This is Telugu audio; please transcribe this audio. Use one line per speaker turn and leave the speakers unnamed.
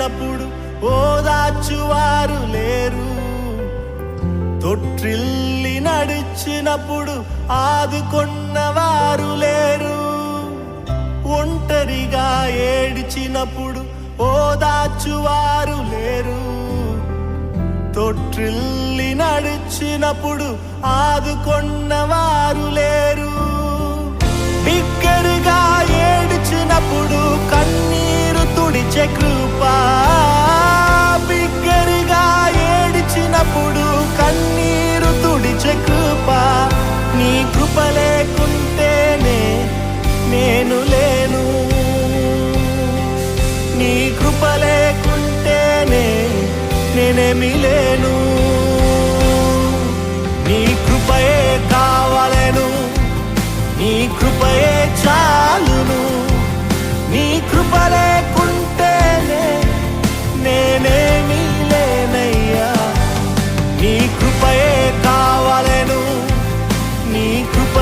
ఏడ్చినప్పుడు ఓదార్చువారు లేరు, తొట్టిల్లి నడిచినప్పుడు ఆదుకొన్నవారు లేరు. ఒంటరిగా ఏడ్చినప్పుడు ఓదార్చువారు లేరు, తొట్టిల్లి నడిచినప్పుడు ఆదుకొన్నవారు లేరు. బిగ్గరగా ఏడ్చినప్పుడు కన్నీరు తుడిచే కృప, బిగ్గరగా ఏడ్చినప్పుడు కన్నీరు తుడిచే కృప. నీ కృప లేకుంటేనే నేను లేను, నీ కృప లేకుంటేనే నేనేమి లేను. నీ కృపయే కావాలను, నీ కృపయే చాలును. నీ కృప లేకుంటేనే నేనేమి లేనయ్యా. నీ కృపయే కావాలను, నీ కృప